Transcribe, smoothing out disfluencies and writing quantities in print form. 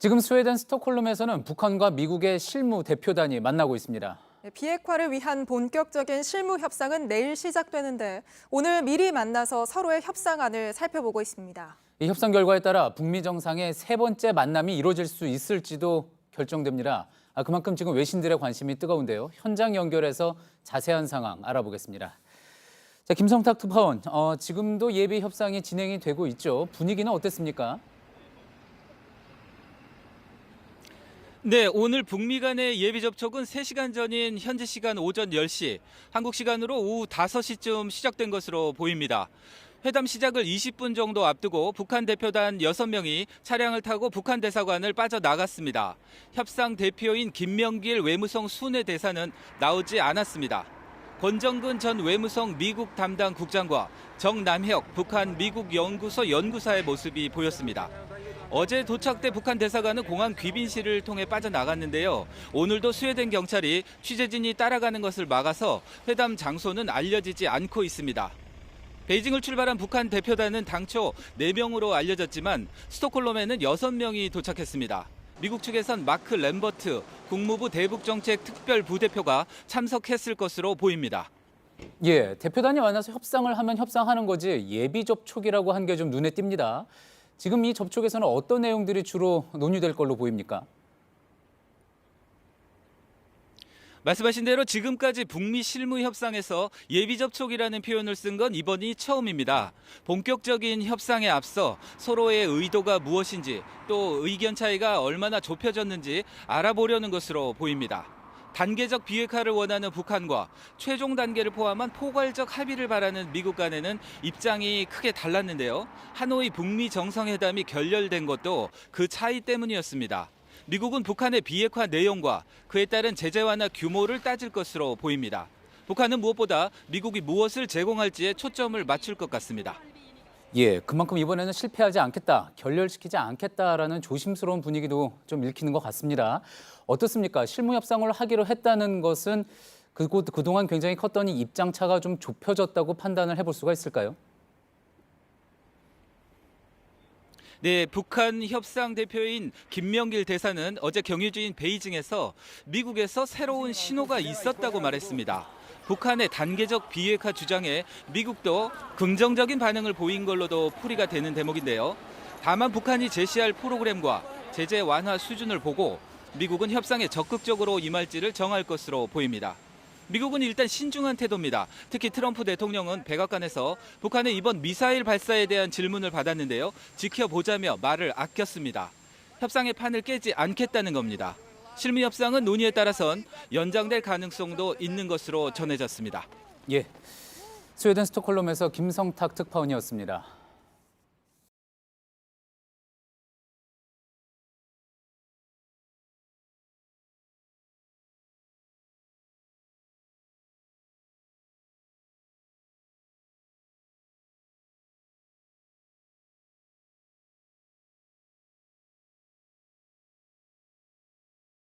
지금 스웨덴 스톡홀름에서는 북한과 미국의 실무 대표단이 만나고 있습니다. 비핵화를 위한 본격적인 실무 협상은 내일 시작되는데 오늘 미리 만나서 서로의 협상안을 살펴보고 있습니다. 이 협상 결과에 따라 북미 정상의 세 번째 만남이 이루어질 수 있을지도 결정됩니다. 그만큼 지금 외신들의 관심이 뜨거운데요. 현장 연결해서 자세한 상황 알아보겠습니다. 자, 김성탁 특파원, 지금도 예비 협상이 진행이 되고 있죠. 분위기는 어땠습니까? 네, 오늘 북미 간의 예비 접촉은 3시간 전인 현지 시간 오전 10시, 한국 시간으로 오후 5시쯤 시작된 것으로 보입니다. 회담 시작을 20분 정도 앞두고 북한 대표단 6명이 차량을 타고 북한 대사관을 빠져나갔습니다. 협상 대표인 김명길 외무성 순회 대사는 나오지 않았습니다. 권정근 전 외무성 미국 담당 국장과 정남혁 북한 미국 연구소 연구사의 모습이 보였습니다. 어제 도착돼 북한 대사관은 공항 귀빈실을 통해 빠져나갔는데요. 오늘도 스웨덴 경찰이 취재진이 따라가는 것을 막아서 회담 장소는 알려지지 않고 있습니다. 베이징을 출발한 북한 대표단은 당초 4명으로 알려졌지만 스톡홀름에는 6명이 도착했습니다. 미국 측에선 마크 램버트 국무부 대북정책 특별부대표가 참석했을 것으로 보입니다. 예, 대표단이 만나서 협상을 하면 협상하는 거지 예비 접촉이라고 한 게 좀 눈에 띕니다. 지금 이 접촉에서는 어떤 내용들이 주로 논의될 걸로 보입니까? 말씀하신 대로 지금까지 북미 실무 협상에서 예비 접촉이라는 표현을 쓴 건 이번이 처음입니다. 본격적인 협상에 앞서 서로의 의도가 무엇인지 또 의견 차이가 얼마나 좁혀졌는지 알아보려는 것으로 보입니다. 단계적 비핵화를 원하는 북한과 최종 단계를 포함한 포괄적 합의를 바라는 미국 간에는 입장이 크게 달랐는데요. 하노이 북미 정상회담이 결렬된 것도 그 차이 때문이었습니다. 미국은 북한의 비핵화 내용과 그에 따른 제재 완화 규모를 따질 것으로 보입니다. 북한은 무엇보다 미국이 무엇을 제공할지에 초점을 맞출 것 같습니다. 예, 그만큼 이번에는 실패하지 않겠다, 결렬시키지 않겠다라는 조심스러운 분위기도 좀 읽히는 것 같습니다. 어떻습니까? 실무 협상을 하기로 했다는 것은 그동안 굉장히 컸던 이 입장 차가 좀 좁혀졌다고 판단을 해볼 수가 있을까요? 네, 북한 협상 대표인 김명길 대사는 어제 경유지인 베이징에서 미국에서 새로운 신호가 있었다고 말했습니다. 북한의 단계적 비핵화 주장에 미국도 긍정적인 반응을 보인 걸로도 풀이가 되는 대목인데요. 다만 북한이 제시할 프로그램과 제재 완화 수준을 보고 미국은 협상에 적극적으로 임할지를 정할 것으로 보입니다. 미국은 일단 신중한 태도입니다. 특히 트럼프 대통령은 백악관에서 북한의 이번 미사일 발사에 대한 질문을 받았는데요. 지켜보자며 말을 아꼈습니다. 협상의 판을 깨지 않겠다는 겁니다. 실무 협상은 논의에 따라선 연장될 가능성도 있는 것으로 전해졌습니다. 예, 스웨덴 스톡홀름에서 김성탁 특파원이었습니다.